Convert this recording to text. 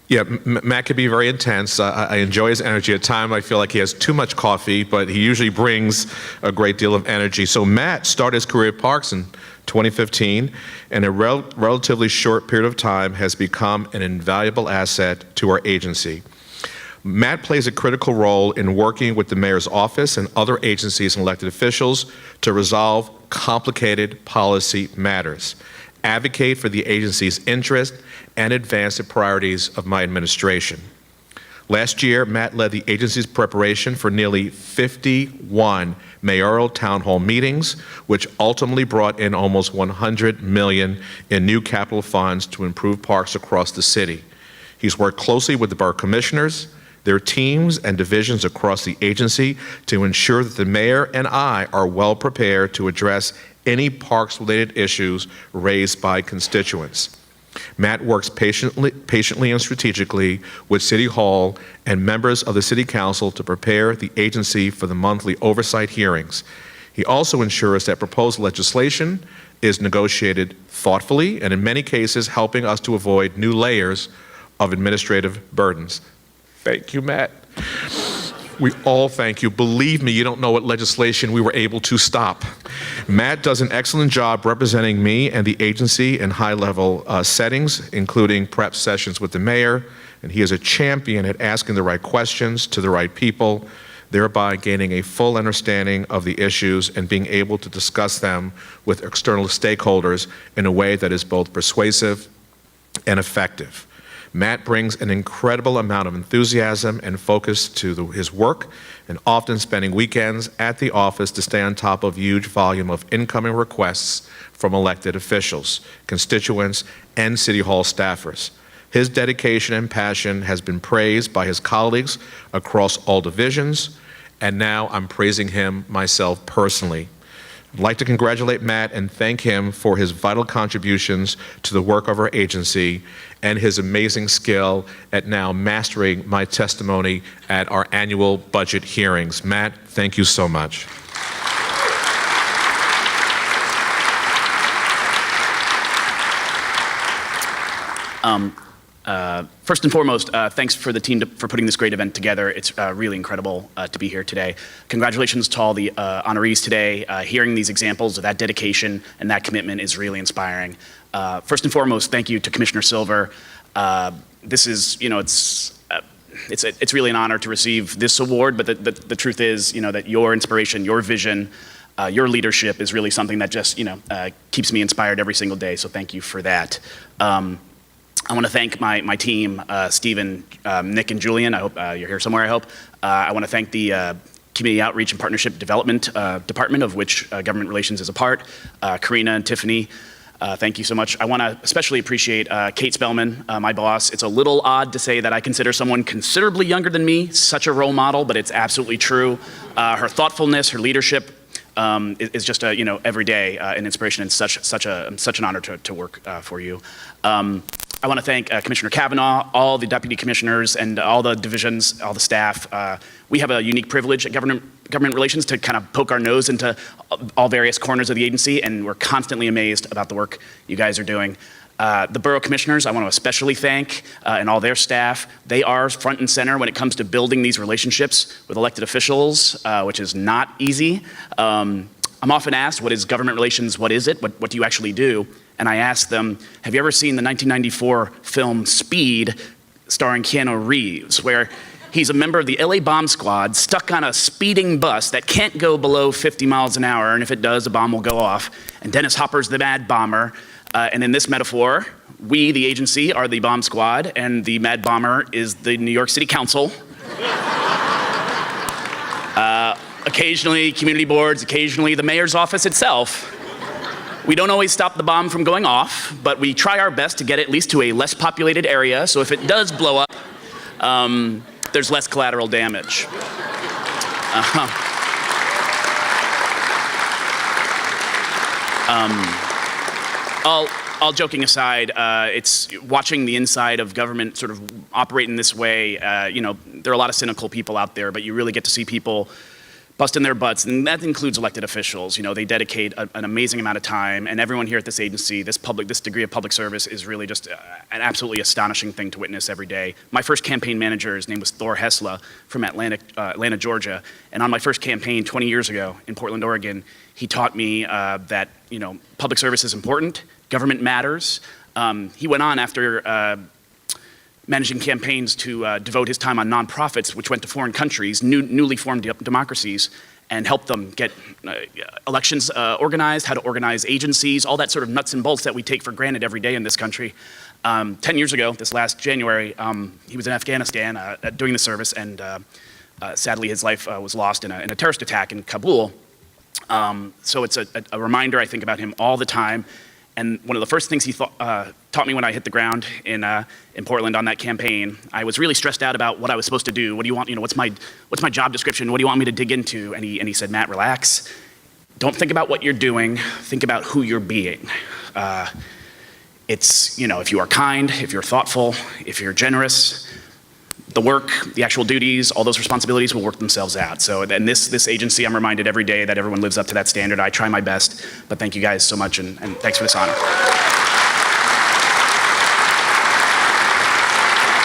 Yeah, Matt can be very intense. I enjoy his energy. At times, I feel like he has too much coffee, but he usually brings a great deal of energy. So Matt started his career at Parks in 2015, and in a relatively short period of time has become an invaluable asset to our agency. Matt plays a critical role in working with the mayor's office and other agencies and elected officials to resolve complicated policy matters, advocate for the agency's interest, and advance the priorities of my administration. Last year, Matt led the agency's preparation for nearly 51 mayoral town hall meetings, which ultimately brought in almost $100 million in new capital funds to improve parks across the city. He's worked closely with the borough commissioners, their teams and divisions across the agency to ensure that the mayor and I are well prepared to address any parks-related issues raised by constituents. Matt works patiently and strategically with City Hall and members of the City Council to prepare the agency for the monthly oversight hearings. He also ensures that proposed legislation is negotiated thoughtfully and in many cases helping us to avoid new layers of administrative burdens. Thank you, Matt. We all thank you. Believe me, you don't know what legislation we were able to stop. Matt does an excellent job representing me and the agency in high-level settings, including prep sessions with the mayor, and he is a champion at asking the right questions to the right people, thereby gaining a full understanding of the issues and being able to discuss them with external stakeholders in a way that is both persuasive and effective. Matt brings an incredible amount of enthusiasm and focus to his work, and often spending weekends at the office to stay on top of huge volume of incoming requests from elected officials, constituents, and City Hall staffers. His dedication and passion has been praised by his colleagues across all divisions, and now I'm praising him myself personally. I'd like to congratulate Matt and thank him for his vital contributions to the work of our agency and his amazing skill at now mastering my testimony at our annual budget hearings. Matt, thank you so much. First and foremost, thanks for the team for putting this great event together. It's really incredible to be here today. Congratulations to all the honorees today. Hearing these examples of that dedication and that commitment is really inspiring. First and foremost, thank you to Commissioner Silver. This is, it's really an honor to receive this award, but the truth is, that your inspiration, your vision, your leadership is really something that just, keeps me inspired every single day. So thank you for that. I want to thank my team, Stephen, Nick, and Julian. I hope you're here somewhere, I hope. I want to thank the Community Outreach and Partnership Development Department, of which Government Relations is a part, Karina and Tiffany. Thank you so much. I want to especially appreciate Kate Spellman, my boss. It's a little odd to say that I consider someone considerably younger than me such a role model, but it's absolutely true. Her thoughtfulness, her leadership is just every day an inspiration, and such an honor to work for you. I want to thank Commissioner Kavanaugh, all the deputy commissioners, and all the divisions, all the staff. We have a unique privilege at government relations to kind of poke our nose into all various corners of the agency, and we're constantly amazed about the work you guys are doing. The borough commissioners, I want to especially thank, and all their staff. They are front and center when it comes to building these relationships with elected officials, which is not easy. I'm often asked, what is government relations? What is it? What do you actually do? And I asked them, have you ever seen the 1994 film Speed, starring Keanu Reeves, where he's a member of the LA bomb squad stuck on a speeding bus that can't go below 50 miles an hour, and if it does, a bomb will go off. And Dennis Hopper's the mad bomber. And in this metaphor, we, the agency, are the bomb squad, and the mad bomber is the New York City Council. Occasionally community boards, occasionally the mayor's office itself. We don't always stop the bomb from going off, but we try our best to get at least to a less populated area, so if it does blow up, there's less collateral damage. All joking aside, it's watching the inside of government sort of operate in this way. There are a lot of cynical people out there, but you really get to see people busting their butts, and that includes elected officials. You know, they dedicate an amazing amount of time, and everyone here at this agency, this degree of public service is really just an absolutely astonishing thing to witness every day. My first campaign manager, his name was Thor Hessla from Atlanta, Georgia, and on my first campaign 20 years ago in Portland, Oregon, he taught me that, you know, public service is important, government matters. He went on after managing campaigns to devote his time on nonprofits, which went to foreign countries, newly formed democracies, and helped them get elections organized, how to organize agencies, all that sort of nuts and bolts that we take for granted every day in this country. 10 years ago, this last January, he was in Afghanistan doing the service, and sadly his life was lost in a terrorist attack in Kabul. So it's a reminder, I think, about him all the time. And one of the first things he taught me when I hit the ground in Portland on that campaign, I was really stressed out about what I was supposed to do. What do you want? You know, what's my job description? What do you want me to dig into? And he said, Matt, relax. Don't think about what you're doing. Think about who you're being. It's, you know, if you are kind, if you're thoughtful, if you're generous, the work, the actual duties, all those responsibilities will work themselves out. So in this agency, I'm reminded every day that everyone lives up to that standard. I try my best, but thank you guys so much, and thanks for this honor.